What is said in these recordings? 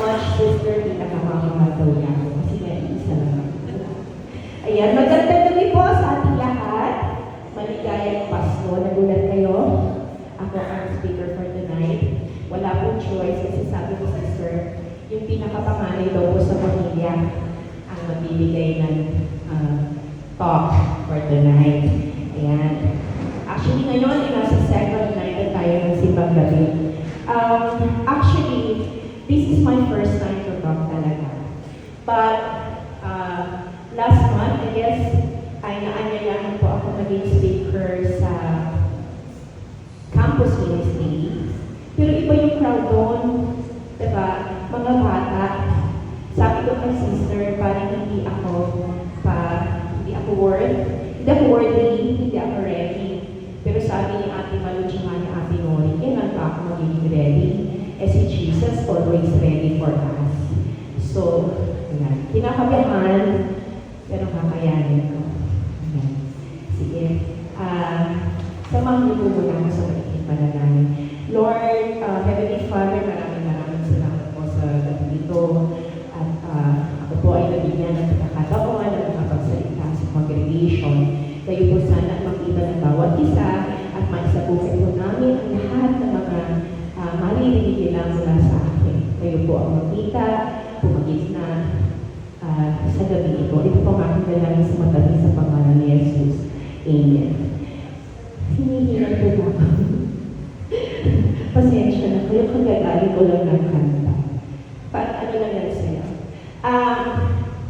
much, sister, pinakamamahal daw niya ako kasi may isa lang ako. Ayan, magandang gabi po sa ating lahat. Maligayang Pasko. Nagulat kayo? Ako ang speaker for tonight. Wala pong choice kasi sabi ko, sister, yung pinakapanganay daw po sa pamilya ang magbibigay ng talk for tonight. Ayan. Actually, ngayon ay nasa second night na tayo ng simbang gabi. Actually, this is my first time to talk talaga. But, last month, I guess, ay naanyayahan po ako maging speaker sa campus ministry. Pero iba yung crowd doon, diba? Mga bata. Sabi ko kay sister, parang hindi ako worthy, hindi ako ready. Pero sabi ni Ate Malu tsaka ni Ate Nori, kailan pa ako magiging ready? Eh si Jesus always ready for us. So, ayan. Kinakabahan, pero kakayanin ko. Ayan. Sige. Samahan niyo po muna ako sa magiging panalangin. Lord, Heavenly Father, maraming salamat po sa gabi ito. At ako po ay nabigyan ng pagkakataon na nakapagsalita sa congregation. Kayo po sana makita ng bawat isa at maisabuhay po namin ang lahat ng mga maririnig nila mula sa akin. Kayo po ang makita, pumagis na sa gabi ito. Ito po ang aking dalangin sa matabi sa pangalan ni Jesus. Amen. Hinihilang po ako. Pasensya na kayo, kagagaling ko lang ng kanta. Ano lang yan sa'yo?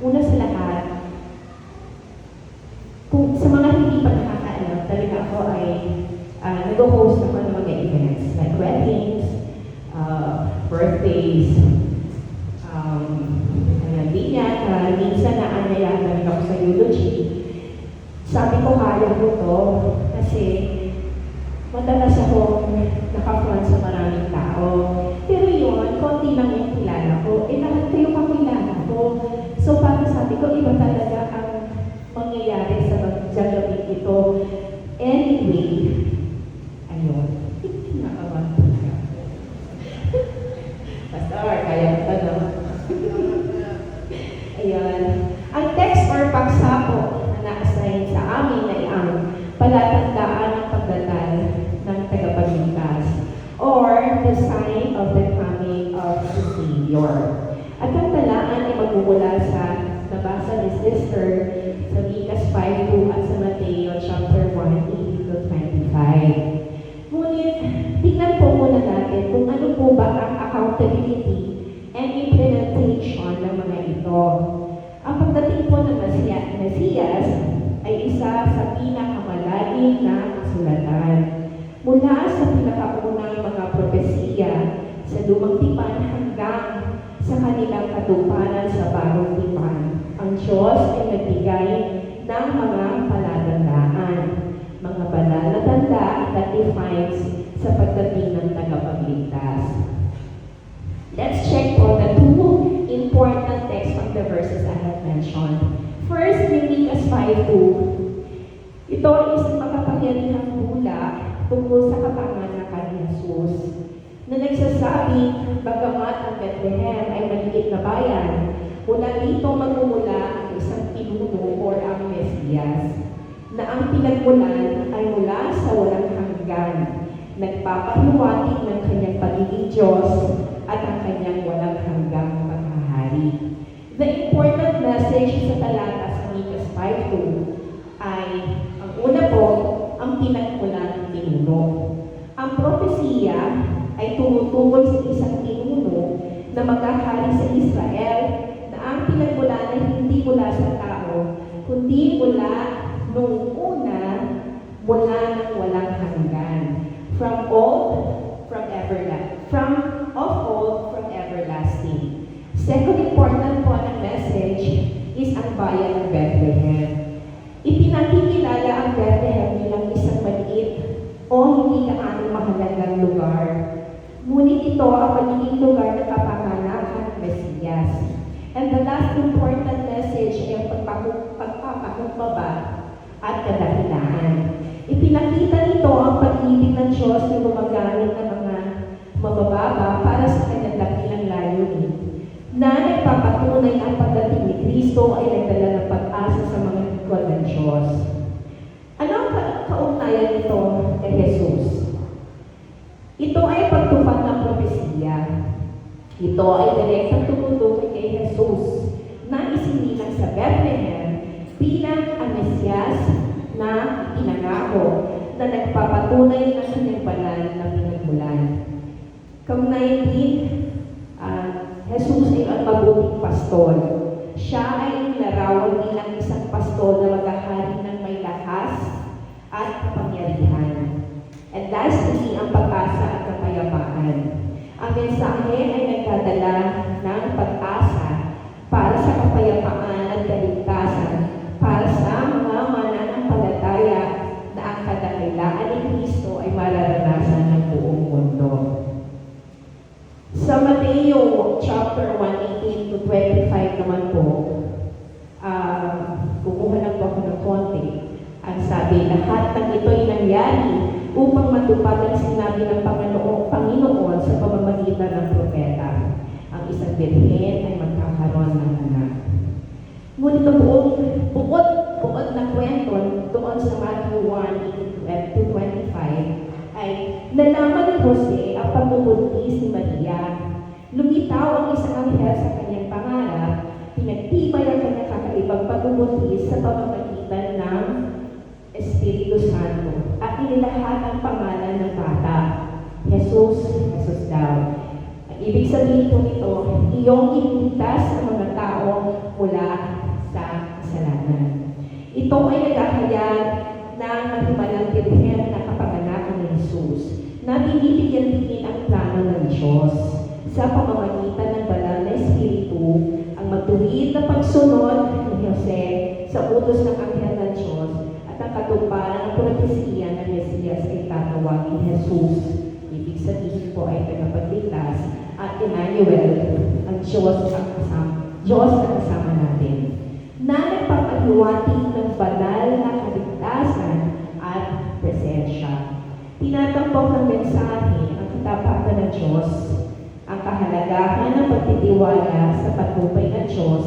Una sa lahat, kung sa mga hindi pa nakakaalam, talaga ako ay nag-host ako ng mga events like weddings, birthdays, minsan naanyayahan namin ako sa eulogy. Sabi ko, kaya ko to kasi madalas ako nakafront sa maraming tao. Pero yun, konti lang yung kilala ko. Lahat kayo kakilala ko. So parang sabi ko, iba talaga ang mangyayari sa magsagabing ito. Anyway, ayun. Nakabang ka. Pastor, kaya ko na. Ayun. Ang text or pagsako na na-assign sa amin ay ang palatandaan ng pagdatal ng tagapagligtas or the sign of the coming of the Savior. At ang talaan ay magmumula sa nabasa ni Sister sa Lucas 5:2 at sa Mateo chapter 1:18-25. Ngunit, tingnan po muna natin kung ano po ba ang accountability and implementation ng mga ito. Ang pagdating po ng Mesiyas ay isa sa pinakamalalim na kasulatan. Mula sa pinakaunang mga propesiya sa Lumang Tipan hanggang sa kanilang katuparan sa Bagong Tipan, ang Diyos ay nagbigay ng mga palatandaan, mga banal na tanda that defines sa pagdating ng tagapagligtas. Let's check po the two important texts from the verses I have mentioned. First, yung Lucas 5:2. Ito ay isang makapangyarihang hula tungkol sa kapanganakan ni Jesus na nagsasabi, bagamat ang Bethlehem ay maliit na bayan, mula dito magmumula ang isang pinuno o ang Mesiyas, na ang pinagmulan ay mula sa walang hanggan, nagpapahiwatig ng kanyang pagiging Diyos at ang kanyang walang hanggang paghahari. The important message sa talata sa Lucas 5:2 ay, ang una po, ang pinagmulan ng pinuno. Ang propesiya ay tumutukoy sa isang pinuno na maghahari sa Israel na ang pinagmulan ay hindi mula sa tao, kundi mula nung una, mula ng walang hanggan. From everlasting. Second important po ng message is ang bayan ng Bethlehem. Ipinakikilala ang Bethlehem bilang isang maliit o hindi gaano mahalagang lugar. Ngunit ito ang magiging lugar ng kapanganakan ng Mesiyas. And the last important message ay ang pagpapakumbaba at kadahilahan. Ipinakita nito ang pag-ibig ng Diyos na gumagamit ng mga mabababa para sa kanyang dakilang layunin. Patunay na ang pagdating ni Kristo ay nagdala ng pag-asa sa mga lingkod ng Diyos. Ano ang kaugnayan nito kay Jesus? Ito ay pagtupad ng propesiya. Ito ay direktang tumutukoy kay Jesus na isinilang sa Bethlehem bilang ang Mesiyas na pinangako na nagpapatunay ng kanyang banal na pinagmulan. Kaugnayan din, Jesus ay ang mabuting pastor. Siya ay nilarawan bilang isang pastor na maghahari ng may lakas at kapangyarihan. And lastly, ang pag-asa at kapayapaan. Ang mensahe ay nagdadala ng pag-asa para sa kapayapaan at kaligtasan para sa mga mananampalataya na ang kadakilaan ni Kristo ay mararanasan ng buong mundo. Sa Mateo chapter 1:18 to 25 naman po, kumuha lang po ako ng konti. Ang sabi, lahat ng ito'y nangyari upang matupad ang sinabi ng Panginoon sa pamamagitan ng propeta. Ang isang birhen ay magkakaroon ng anak. Ngunit ang buod na kwento doon sa Matthew 1:18 to 25 ay nalaman ni Jose ang pagbubuntis ni Maria. Lumitaw ang isang anghel sa kanyang pangarap, pinagtibay ang kanyang kakaibang pagbubuntis sa pamamagitan ng Espiritu Santo at inilahat ang pangalan ng bata, Jesus daw. Ang ibig sabihin po nito, iyong iniligtas ang mga tao mula sa kasalanan. Ito ay nagkakayag ng mahimalang birhen na kapanganakan ni Jesus na binibigyan din ang plano ng Diyos sa pamamagitan ng banal na Espiritu, ang matuwid na pagsunod ni Jose sa utos ng anghel ng Diyos at ang katuparan ng propesiya ng Mesiyas ay tatawagin Jesus. Ibig sabihin po ay tagapagligtas at Emmanuel, ang Diyos na kasama natin, na nagpapahiwatig ng banal na kaligtasan at presensya. Tinatampok ng mensahe ang katapatan ng Diyos, ang kahalagahan ng pagtitiwala sa patnubay ng Diyos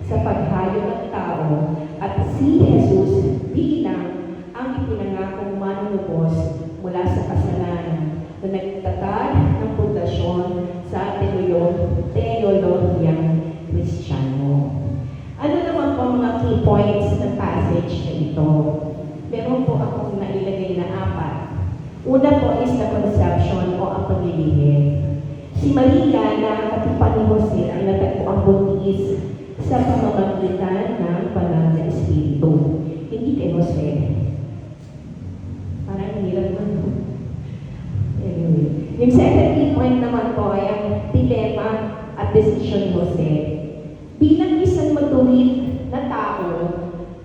sa paghayo ng tao at si Jesus bilang ang ipinangakong manunubos mula sa kasalanan na nagtatag ng pundasyon sa teolohiyang Kristiyano. Ano naman po ang mga key points ng passage na ito? Meron po akong nailagay na 4. Una po is the conception o ang paglilihim. Si Maria na katipan ni Jose ay natagpo ang buntis sa pamamagitan ng banal na Espiritu. Hindi kay Jose. Parang hirap na. Anyway. Yung second key point naman po ay ang dilemma at decision ni Jose. Bilang isang matuwid na tao,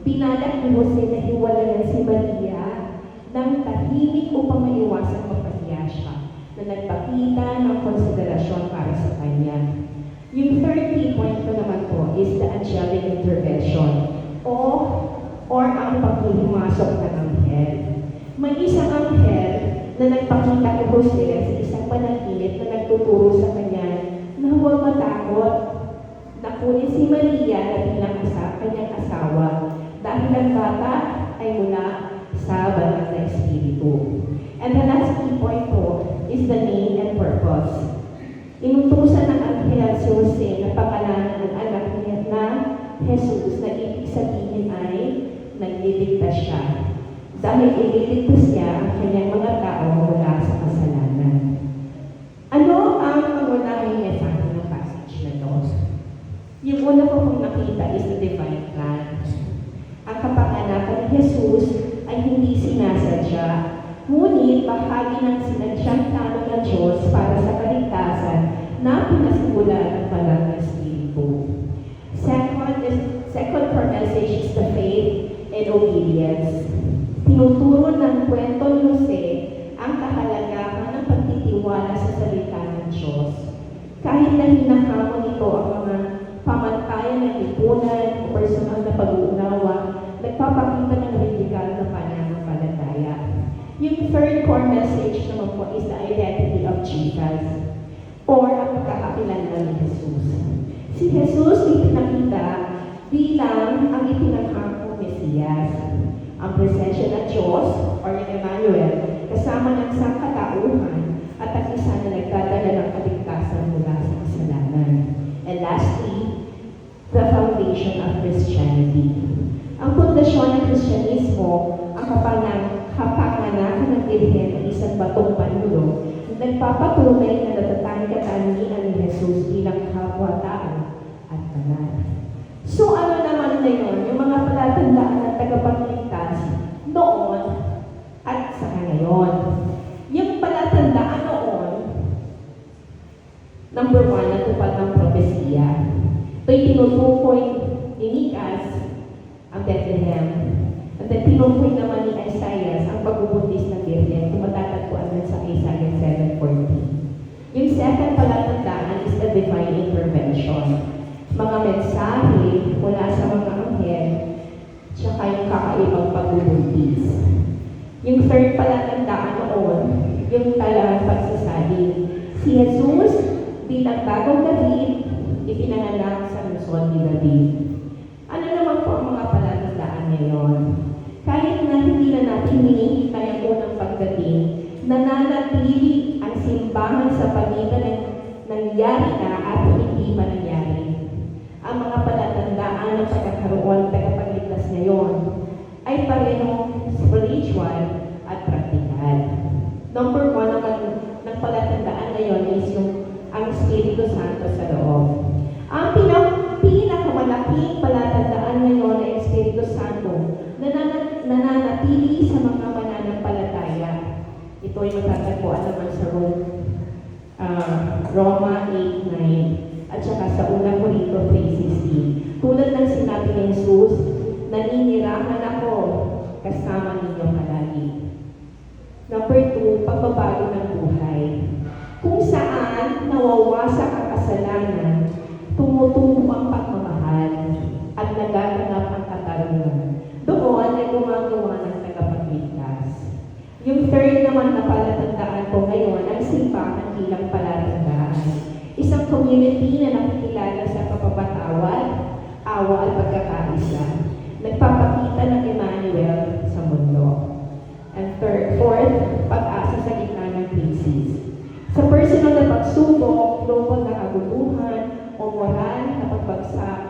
pinalak ni Jose na hiwalayan si Maria ng tahimik upang maiwasang mapahiya siya na nagpakita ng konsiderasyon para sa kanya. Yung third key point ko naman po is the angelic intervention or ang paghihimasok ng anghel. May isang anghel na nagpakita kay Jose sa isang panaginip na nagtuturo sa kanya na huwag matakot na kunin si Maria na bilang kanyang asawa dahil ang bata ay mula sa banal na Espiritu. And the last key point po is the name and purpose. Inutusan ng anghel si Jose na pangalanan ng anak niya na Jesus na ibig sabihin ay nagliligtas siya. Dahil ililigtas niya ang kanyang mga tao mula sa kasalanan. Ano ang pangunahing mensahe ng passage na ito? Yung una ko kong nakita is the divine plan. Ang kapanganakan ni Jesus ay hindi sinasadya, ngunit bahagi ng sinadyang plano ng Diyos para sa kaligtasan na pinasimulan ng banal na Espiritu. Second core message is the faith and obedience. Tinuturo ng kwento ni Jose ang kahalagahan ng pagtitiwala sa salita ng Diyos. Kahit na hinahamon ito ang mga pamantayan ng lipunan o personal na pag-uunawa, nagpapakita ng radikal na pananampalataya. Yung third core message naman po is the identity of Jesus or ang pagkakakilala ni Jesus. Si Jesus ay bilang ang itinanghang Mesiyas. Ang presensya ng Diyos, or ng Emmanuel, kasama ng sangkatauhan at ang isa na nagdadala ng kaligtasan mula sa kasalanan. And lastly, the foundation of Christianity. Ang pundasyon ng Kristyanismo, ang kapanganakan ng Birhen ng isang batong panulo, nagpapatunay na natatanging katangian ni Jesus bilang kapwa-tao at banal. So ano naman na yun, yung mga palatandaan ng tagapagligtas noon at sa ngayon. Yung palatandaan noon, number 1, natupad ng propesiya. Ito'y tinutukoy ni Micas, ang Bethlehem. At tinutukoy naman ni Isaiah ang pagbubuntis ng Birhen, kung matatagpuan din sa Isaiah 7:14. Yung second palatandaan is the divine intervention. Mga mensahe mula sa mga anghel, tsaka yung kakaibang pagbubuntis. Yung third palatandaan noon, yung talagang pagsasabi. Si Jesus bilang bagong David, ipinanganak sa lungsod ni David. Ano naman po ang mga palatandaan ngayon? Kahit na hindi na natin hinihintay ang unang pagdating, nananatili ang simbahan sa pagitan ng nangyari na at hindi pa nangyari. Ang mga palatandaan ng pagkakaroon ng tagapagligtas ngayon ay parehong spiritual at practical. Number 1 ng palatandaan ngayon is ang Espiritu Santo sa loob. Ang pinakamalaking palatandaan ngayon ay Espiritu Santo na nananatili sa mga mananampalataya. Ito ay matatagpuan naman sa Roma 8:9 at saka sa unang Korinto 3:16. Tulad ng sinabi ni Jesus, naninirahan ako kasama ninyo palagi. Number 2, pagbabago ng buhay. Kung saan nawawasak ang kasalanan, tumutubo ang pagmamahal at nagaganap ang katarungan. Doon ay gumagawa ng tagapagligtas. Yung third naman na palatandaan ko ngayon ang simbahan bilang palatandaan. Isang community na nakikilala sa kapapatawad, awa at pagkakaisa. Nagpapakita ng Emmanuel sa mundo. And fourth, pag-asa sa gitna ng krisis. Sa personal na pagsubok, global na kaguluhan, o moral na pagbagsak,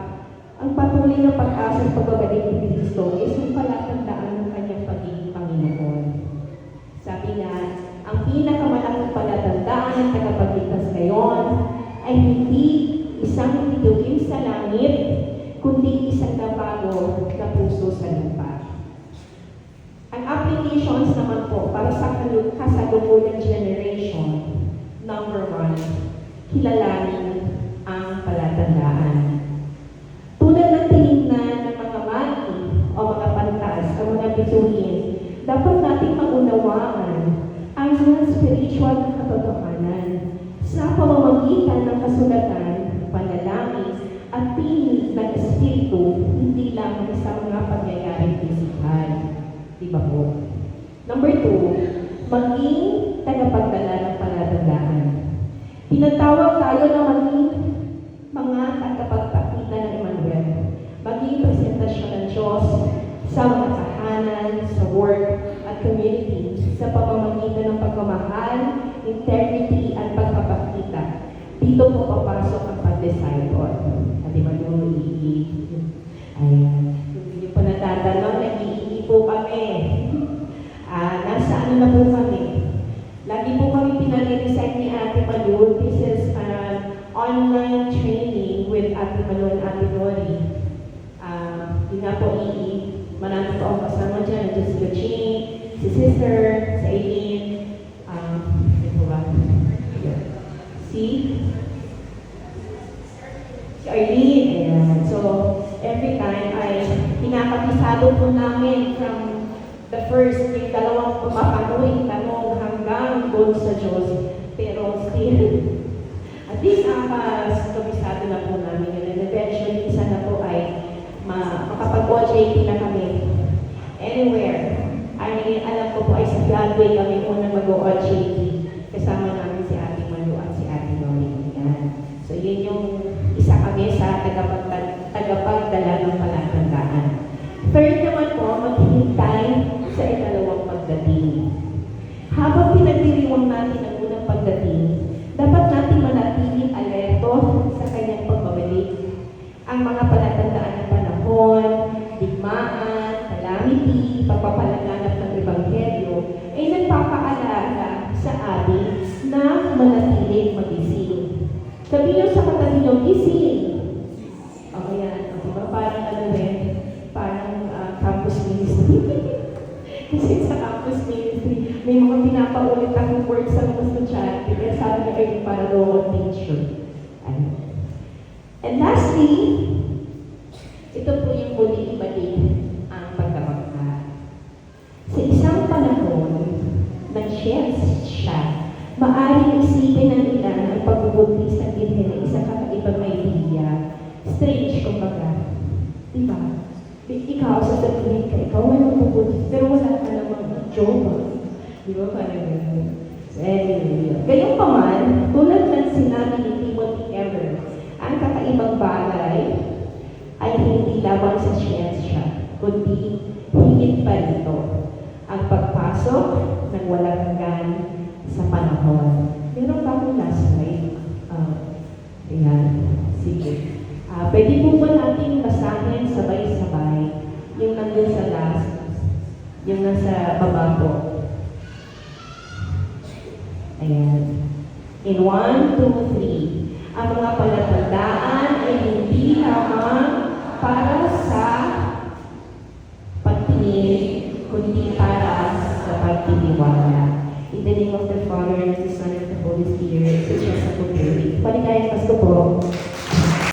ang patuloy na pag-asa sa pagbabalik ni Kristo ay isang palatandaan ng kanyang pagiging Panginoon. Sabi nga, ang pinakamalaking palatandaan ng tagapagligtas ngayon ay hindi isang bituin sa langit, kundi isang nabago na puso sa lupa. Ang applications naman po para sa kasalukuyan generation, number 1, kilalanin ang palatandaan. Tulad ng tinignan ng mga mali o mga pantas o mga bituin, dapat nating maunawaan ang mga spiritual na katotohanan sa pamamagitan ng kasulatan, panalangin, at tinig ng Espiritu, hindi lamang sa mga pangyayaring pisikal. Diba po? Number 2, maging tagapagdala ng palatandaan. Tinatawag tayo na maging mga tagapagpakita ng Emmanuel, maging presentasyon ng Diyos sa mga tahanan, sa work, at community, sa pamamagitan ng pagmamahal, integrity, at pagpapakita. Dito po papasok ang pag-disciple. At diba yung ayan. Kung hindi po natatanong, nag-iigi po kami. Nasa ano na po kami? Lagi po kami pinag-resign ni Ate Malu. This is an online training with Ate Malu and Ate Nori. Yun nga po, marami po ang kasama dyan. Just si Luchin, si Sister, si Aileen, ito ba? Si Arlene. Ayan. So, every time ay pinakapisado po namin from the first, yung dalawang pumapanoy, tanong hanggang doon sa Diyos. Pero still, at least kabisado na po namin yun. And eventually, isa na po ay makapag-OJT na kami. Anywhere. Ay, alam ko po ay sa Broadway kami unang mag-OJT. Kasama namin si Ate Malu at si Ate Nori. So, yun yung isa kami sa tagapagdala ng palatandaan. Third naman po, maghintay sa ikalawang pagdating. Habang pinagdiriwang natin ang unang pagdating, dapat natin manatiling alerto sa kanyang pagbabalik. Ang mga palatandaan ng panahon, digmaan, calamity, pagpapalaganap ng ebanghelyo ay nagpapaalala sa atin na manatiling magising. Sabi niyo sa katabi niyo, gising. O yan, diba? Parang ano rin, parang campus ministry. Kasi sa campus ministry, may mga pinapaulit akong words sa mga estudyante. Kaya sabi niya ay para daw ako teacher. Ano? And lastly, ito po yung muli ibalik ang pagkabangga. Sa isang panahon ng siya, maaaring isipin ng ilan ang pagbubuntis ng Birhen ay isang kakaibang idea. Strange, kumbaga. Diba? Ikaw, sasabihin ka, ikaw ay magbubuntis, pero wala ka namang jowa. Diba? Parang gano'n. So, anyway, gayong paman, tulad ng sinabi ni Timothy Ever, ang kakaibang bagay ay hindi lamang sa siyensya, kundi higit pa rito ang pagpasok ng walang hanggan sa panahon. Meron ba akong last slide? Ayan. Sige. Pwede po ba natin basahin sabay-sabay yung nandun sa last, yung nasa baba po? Ayan. In 1, 2, 3. Ang mga palatandaan ay hindi lamang para sa pagtingin, kundi para sa pagtitiwala. In the name of the Father, and of the Son, and of the Holy Spirit, such as a Paligayang Pasko po.